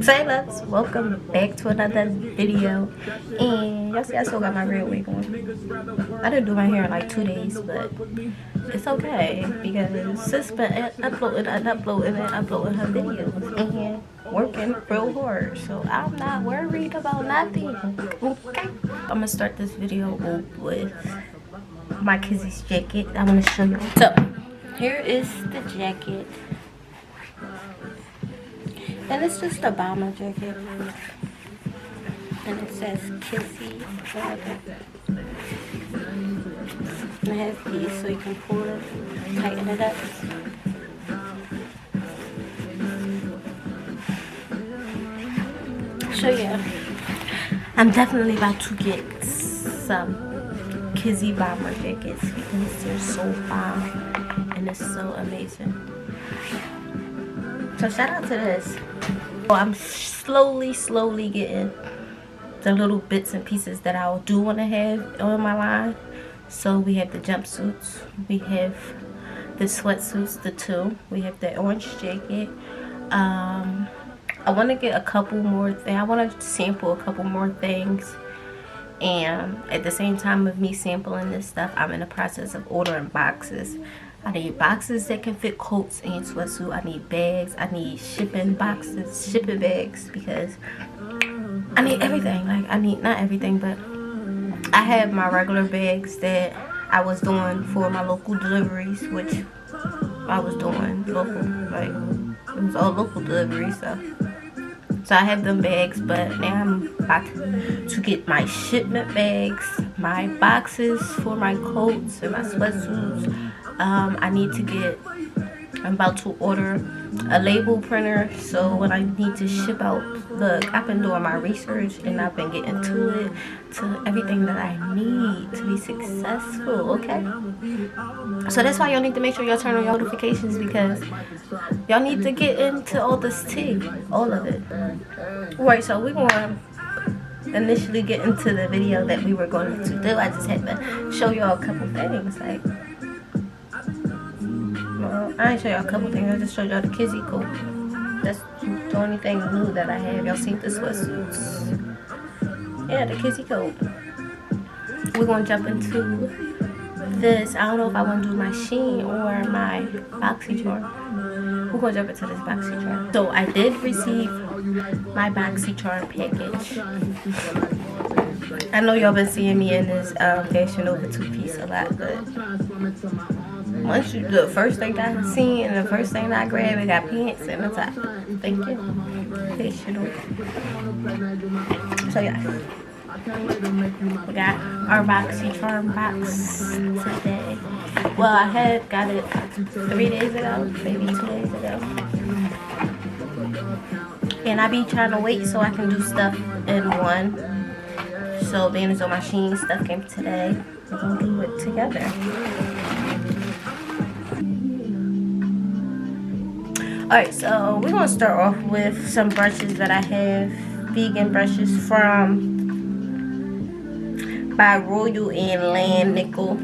Say loves, welcome back to another video. And y'all see I still got my red wig on. I didn't do my hair in like 2 days, but it's okay because sis been uploading her videos and working real hard, so I'm not worried about nothing. Okay, I'm gonna start this video off with my Kizzi's jacket. I'm gonna show you. So here is the jacket. And it's just a bomber jacket. And it says Kizzi. And it has these so you can pull it, tighten it up. So yeah, I'm definitely about to get some Kizzi bomber jackets because they're so bomb and it's so amazing. So shout out to this. I'm slowly getting the little bits and pieces that I do want to have on my line. So we have the jumpsuits, we have the sweatsuits, the two, we have the orange jacket. I want to get a couple more things. I want to sample a couple more things, and at the same time of me sampling this stuff, I'm in the process of ordering boxes. I need boxes that can fit coats and sweatsuit. I need bags. I need shipping boxes, shipping bags, because I need everything. Like, I need, not everything, but I have my regular bags that I was doing for my local deliveries, which I was doing local. Like, it was all local delivery stuff. So I have them bags, but now I'm about to get my shipment bags, my boxes for my coats and my sweatsuits. I'm about to order a label printer, so when I need to ship out, look, I've been doing my research and I've been getting to it, to everything that I need to be successful, okay? So that's why y'all need to make sure y'all turn on your notifications, because y'all need to get into all this tea, all of it. Right, so we're going to initially get into the video that we were going to do. I just had to show y'all a couple things, like, well, I ain't show y'all a couple things. I just showed y'all the Kizzi coat. That's the only thing new that I have. Y'all seen the sweatsuits. Yeah, the Kizzi coat. We're gonna jump into this. I don't know if I want to do my Shein or my BoxyCharm. We're gonna jump into this BoxyCharm. So I did receive my BoxyCharm package. I know y'all been seeing me in this Fashion Over 2-piece a lot, but once you, the first thing I seen and the first thing I grabbed, it got pants and a top. Thank you. Fashion Over. So yeah, we got our BoxyCharm box today. Well, I had got it 3 days ago, maybe 2 days ago. And I be trying to wait so I can do stuff in one. So being as though my Shein stuff came today, we're gonna do it together. Alright, so we're gonna start off with some brushes that I have, vegan brushes from by Royal and Land Nickel.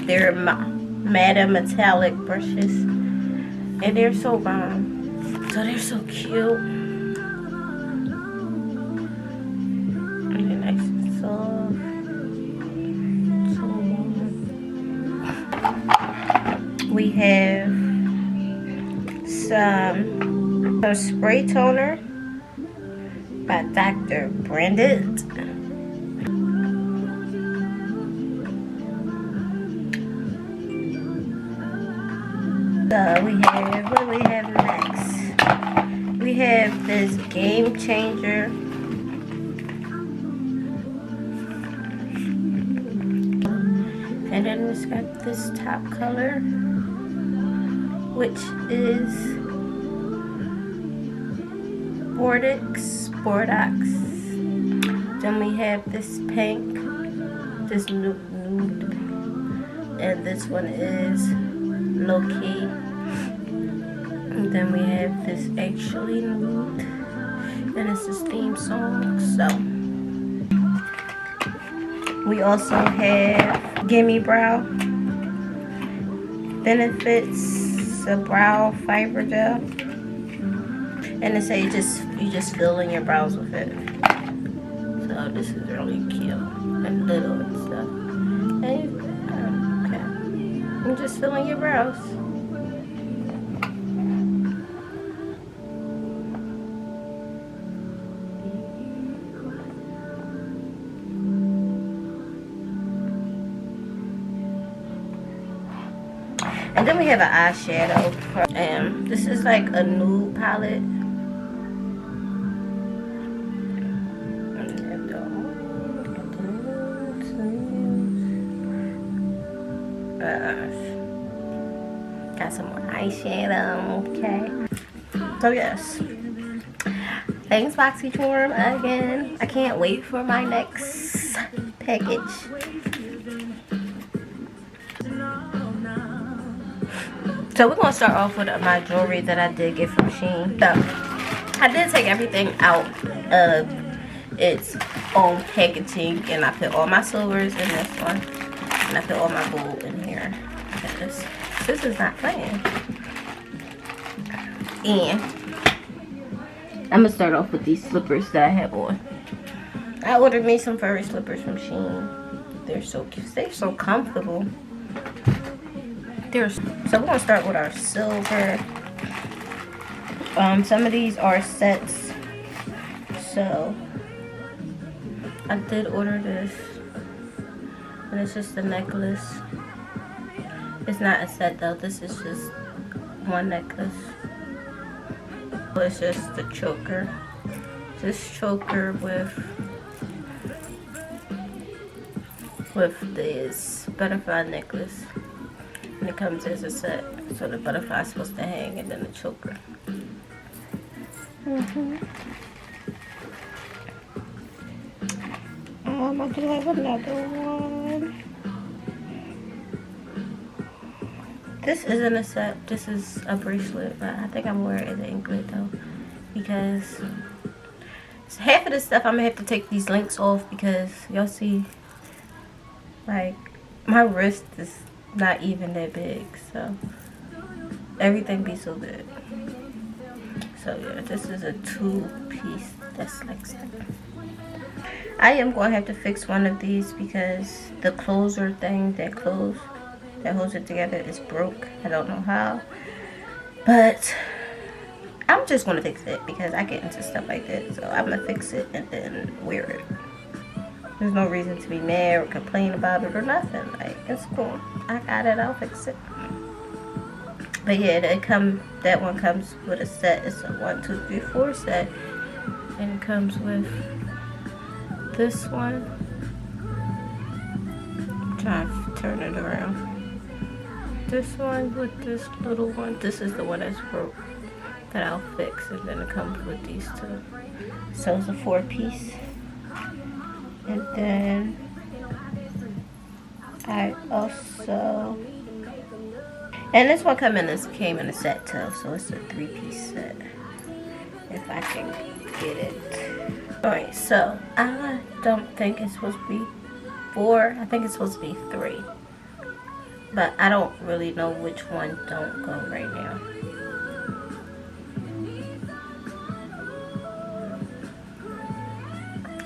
They're matte metallic brushes, and they're so bomb. So they're so cute. And they're nice and soft. So we have some spray toner by Dr. Brandt. So we have, what do we have next? We have this Game Changer. And then it's got this top color, which is Bordeaux. Then we have this pink, this nude, and this one is low key. And then we have this actually nude, and it's this theme song. So we also have Gimme Brow Benefits, a brow fiber gel. And it say just you just fill in your brows with it. So this is really cute and little and stuff. And okay, you just fill in your brows. And then we have an eyeshadow, and this is like a nude palette. Got some more eyeshadow, okay? So yes, thanks BoxyCharm again. I can't wait for my next package. So we're gonna start off with my jewelry that I did get from Shein. So I did take everything out of its own packaging, and I put all my silvers in this one, and I put all my gold in here. This is not playing. And I'm gonna start off with these slippers that I have on. I ordered me some furry slippers from Shein. They're so cute. They're so comfortable. So we're gonna start with our silver. Some of these are sets, so I did order this, and it's just a necklace. It's not a set though. This is just one necklace. It's just the choker. This choker with this butterfly necklace. And it comes as a set, so the butterfly is supposed to hang, and then the choker. I do have another one. This isn't a set. This is a bracelet, but I think I'm wearing it as an anklet though, because half of this stuff I'm gonna have to take these links off because y'all see, like, my wrist is not even that big, so everything be so big. So yeah, this is a 2-piece that's like stuff. I am going to have to fix one of these because the closer thing that holds it together is broke. I don't know how, but I'm just going to fix it because I get into stuff like that. So I'm going to fix it and then wear it. There's no reason to be mad or complain about it or nothing. Like, it's cool. I got it. I'll fix it. But yeah, that one comes with a set. It's a 1, 2, 3, 4 set, and it comes with this one. I'm trying to turn it around. This one with this little one. This is the one that's broke that I'll fix, and then it comes with these two. So it's a 4-piece. And then I also, and this one came in a set too, so it's a 3-piece set if I can get it. Alright, so I don't think it's supposed to be 4. I think it's supposed to be 3, but I don't really know which one don't go right now.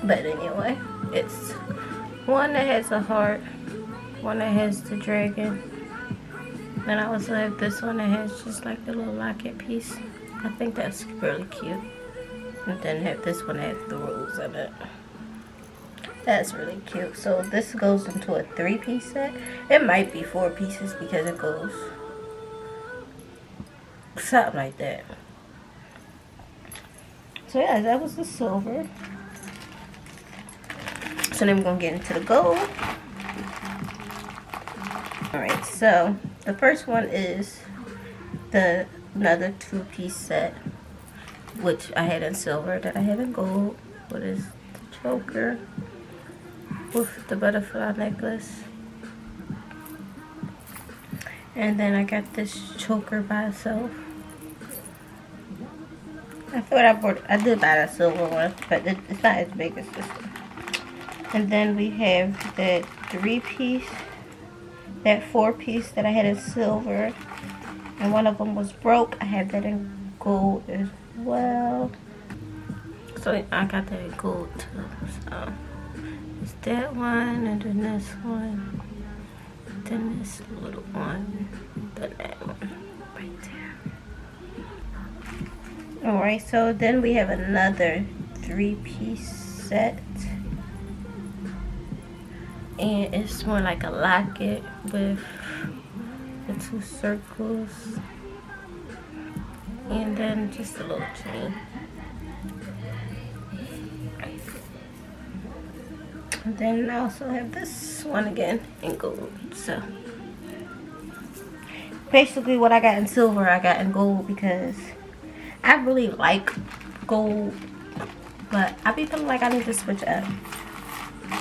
But anyway, it's one that has a heart, one that has the dragon, and I also have this one that has just like the little locket piece. I think that's really cute. And then have this one that has the rose in it. That's really cute. So this goes into a 3-piece set. It might be 4 pieces because it goes something like that. So yeah, that was the silver. So then we're gonna get into the gold. Alright, so the first one is another 2-piece set, which I had in silver that I had in gold. What is the choker with the butterfly necklace. And then I got this choker by itself. I thought I did buy a silver one, but it's not as big as this one. And then we have that 3-piece, that 4-piece that I had in silver, and one of them was broke. I have that in gold as well. So I got that gold too. So it's that one, and then this one, then this little one, then that one right there. Alright, so then we have another 3-piece set. And it's more like a locket with the 2 circles. And then just a little chain. And then I also have this one again in gold. So basically what I got in silver, I got in gold because I really like gold, but I be feeling like I need to switch up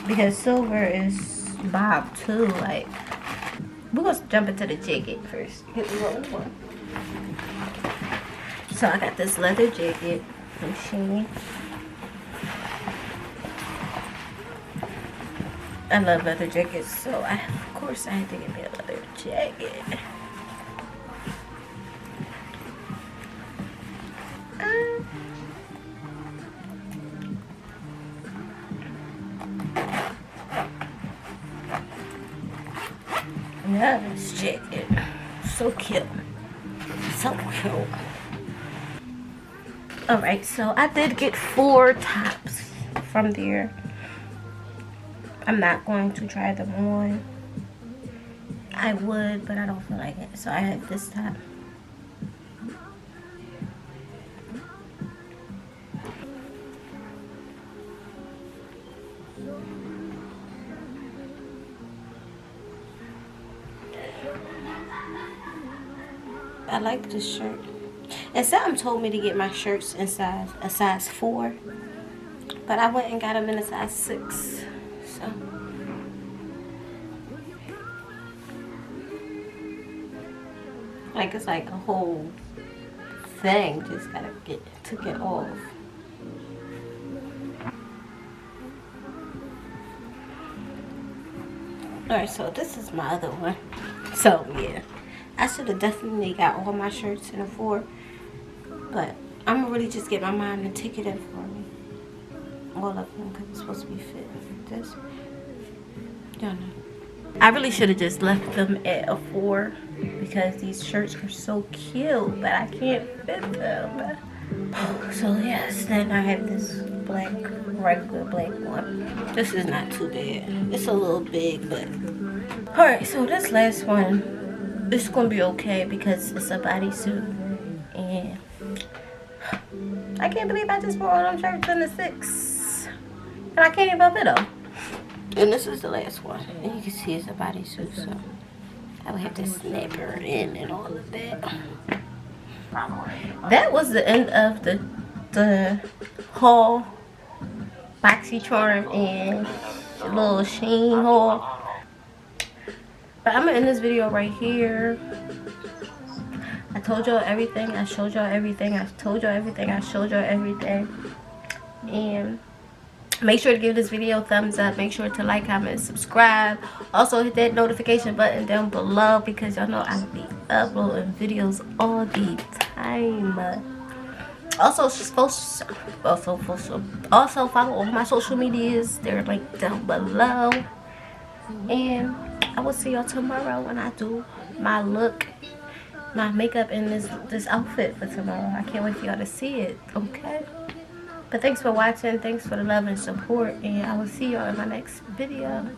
because silver is bob too. Like, we're gonna jump into the jacket first. So I got this leather jacket from Shein. I love leather jackets, so of course I had to get me a leather jacket. Yeah, this jacket, so cute, so cute. All right, so I did get 4 tops from there. I'm not going to try them on. I would, but I don't feel like it. So I have this top. I like this shirt. And something told me to get my shirts in a size 4. But I went and got them in a size 6. So like, it's like a whole thing. Just gotta took it off. Alright, so this is my other one. So yeah, I should have definitely got all my shirts in a 4. But I'm gonna really just get my mom to take it in for me. All of them, because it's supposed to be fit. This, y'all know. I really should have just left them at a 4 because these shirts are so cute, but I can't fit them. So yes, then I have this black, regular black one. This is not too bad. It's a little big, but alright. So this last one, it's gonna be okay because it's a bodysuit, and I can't believe I just wore all them shirts in the 6, and I can't even fit them. And this is the last one, and you can see it's a bodysuit, so I would have to snap her in and all of that. That was the end of the haul, BoxyCharm and little Shein haul. But I'm gonna end this video right here. I told y'all everything. I showed y'all everything. I told y'all everything. I showed y'all everything. And make sure to give this video a thumbs up. Make sure to like, comment, subscribe. Also hit that notification button down below because y'all know I'll be uploading videos all the time. Also follow all my social medias. They're linked down below. And I will see y'all tomorrow when I do my look, my makeup, in this outfit for tomorrow. I can't wait for y'all to see it. Okay. But thanks for watching. Thanks for the love and support. And I will see y'all in my next video.